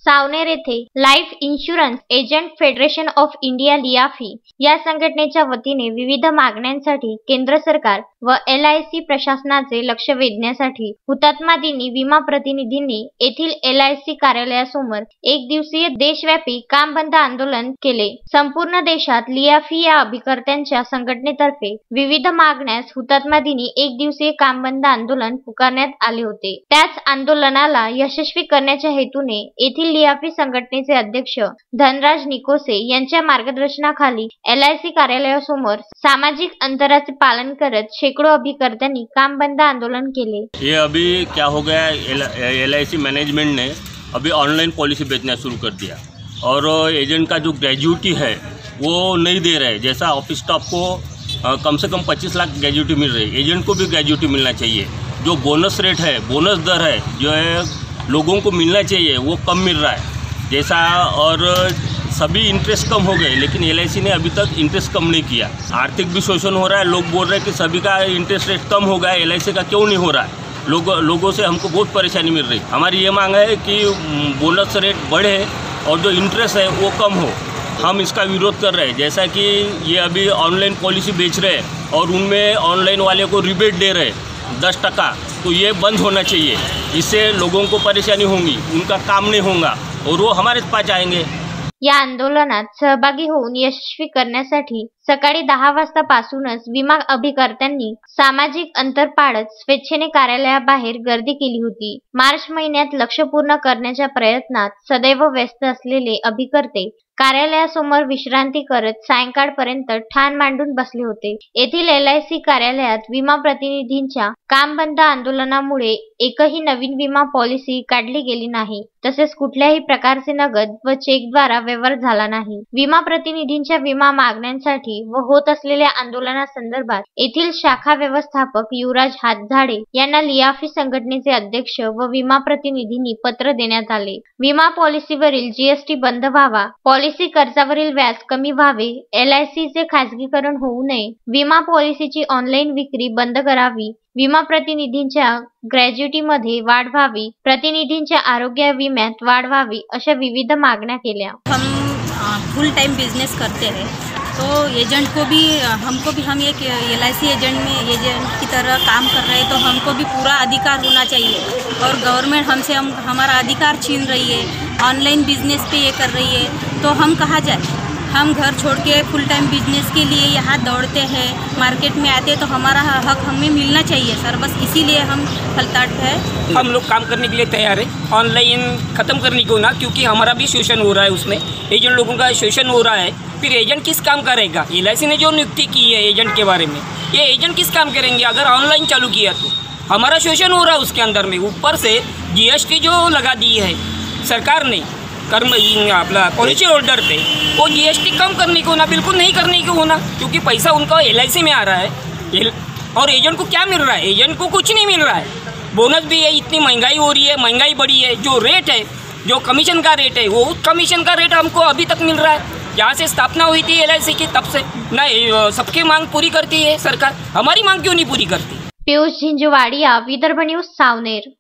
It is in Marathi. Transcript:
सावनेर येथे life insurance agent federation of India LIAFI या संघटनेच्या वतीने विविध मागण्यांसाठी केंद्र सरकार व LIC प्रशासनाचे लक्ष वेधण्यासाठी हुतात्मा दिनी विमा प्रतिनिधींनी येथील LIC कार्यालयासमोर एक दिवसीय देशव्यापी काम बंद आंदोलन केले। संपूर्ण देशात लियाफी या अभिकर्त्यांच्या संघटनेतर्फे विविध मागण्यास हुतात्मा दिनी एक दिवसीय काम बंद आंदोलन पुकारण्यात आले होते। त्याच आंदोलनाला यशस्वी करण्याच्या हेतूने येथील लियाफी संघटनेचे अध्यक्ष धनराज निकोसे यांच्या मार्गदर्शनाखाली LIC कार्यालयासमोर सामाजिक अंतराचे पालन करत शेकडो अभिकर्त्यांनी काम बंद आंदोलन केले। ये अभी क्या हो गया, LIC मैनेजमेंट ने अभी ऑनलाइन पॉलिसी बेचना शुरू कर दिया और एजेंट का जो ग्रेजुइटी है वो नहीं दे रहे। जैसा ऑफिस स्टाफ को कम से कम 25 लाख ग्रेजुइटी मिल रही है, एजेंट को भी ग्रेजुइटी मिलना चाहिए। जो बोनस रेट है, बोनस दर है जो है लोगों को मिलना चाहिए वो कम मिल रहा है जैसा, और सभी इंटरेस्ट कम हो गए, लेकिन LIC ने अभी तक इंटरेस्ट कम नहीं किया। आर्थिक भी शोषण हो रहा है। लोग बोल रहे हैं कि सभी का इंटरेस्ट रेट कम हो गया, LIC का क्यों नहीं हो रहा है। लोगों से हमको बहुत परेशानी मिल रही। हमारी ये मांग है कि बोनस रेट बढ़े और जो इंटरेस्ट है वो कम हो। हम इसका विरोध कर रहे हैं। जैसा कि ये अभी ऑनलाइन पॉलिसी बेच रहे हैं और उनमें ऑनलाइन वाले को रिबेट दे रहे हैं 10%, तो ये बंद होना चाहिए। इससे लोगों को परेशानी होगी, उनका काम नहीं होगा और वो हमारे पास आएंगे। या आंदोलनात सहभागी होऊन यशस्वी करण्यासाठी सकाळी 10 वाजतापासूनच विमा अभिकर्त्यांनी सामाजिक अंतर पाळत स्वेच्छेने कार्यालयाबाहेर गर्दी केली होती। मार्च महिन्यात लक्ष्य पूर्ण करण्याच्या प्रयत्नात सदैव व्यस्त असलेले अभिकर्ते कार्यालयासमोर विश्रांती करत सायंकाळपर्यंत ठाण मांडून बसले होते। येथील LIC कार्यालयात विमा प्रतिनिधींच्या काम बंद आंदोलनामुळे एकही नवीन विमा पॉलिसी काढली गेली नाही, तसेच कुठल्याही प्रकारचे नगद व चेकद्वारा व्यवहार झाला नाही। विमा प्रतिनिधींच्या विमा मागण्यांसाठी व होत असलेल्या आंदोलनासंदर्भात येथील शाखा व्यवस्थापक युवराज हातझाडे यांना लियाफी संघटनेचे अध्यक्ष व विमा प्रतिनिधींनी पत्र देण्यात आले। विमा पॉलिसीवरील GST बंद व्हावा, पॉलिसी खर्चावरील व्याज कमी व्हावे, LIC चे खासगीकरण होऊ नये, विमा पॉलिसीची ऑनलाईन विक्री बंद करावी, विमा प्रतिनिधींच्या ग्रॅज्युटीमध्ये वाढ व्हावी, प्रतिनिधींच्या आरोग्य विम्यात वाढ व्हावी अशा विविध मागण्या केल्या। हम फुल टाइम बिजनेस करते हैं तो एजेंट को भी हम एक LIC एजेंट की तरह काम कर रहे हैं तो हमको भी पूरा अधिकार होना चाहिए। और गवर्नमेंट हमसे हमारा अधिकार छीन रही है, ऑनलाइन बिजनेस पे ये कर रही है, तो हम कहाँ जाए। हम घर छोड़ के फुल टाइम बिजनेस के लिए यहाँ दौड़ते हैं, मार्केट में आते हैं, तो हमारा हक हमें मिलना चाहिए सर। बस इसीलिए हम हड़ताल पे है। हम लोग काम करने के लिए तैयार है, ऑनलाइन ख़त्म करने को ना, क्योंकि हमारा भी शोषण हो रहा है, उसमें एजेंट लोगों का शोषण हो रहा है। फिर एजेंट किस काम करेगा। LIC ने जो नियुक्ति की है एजेंट के बारे में, ये एजेंट किस काम करेंगे अगर ऑनलाइन चालू किया तो। हमारा शोषण हो रहा है उसके अंदर में। ऊपर से GST जो लगा दी है सरकार ने अपना पॉलिसी होल्डर पे, वो GST कम करने को ना, बिल्कुल नहीं करने को होना, क्योंकि पैसा उनका LIC में आ रहा है। और एजेंट को क्या मिल रहा है, एजेंट को कुछ नहीं मिल रहा है। बोनस भी है, इतनी महंगाई हो रही है, महंगाई बढ़ी है, जो रेट है, जो कमीशन का रेट है, वो कमीशन का रेट हमको अभी तक मिल रहा है। जहाँ से स्थापना हुई थी LIC की तब से ना सबकी मांग पूरी करती है सरकार, हमारी मांग क्यों नहीं पूरी करती। पीयूष झिंझवाडिया, विदर्भ न्यूज, सावनेर।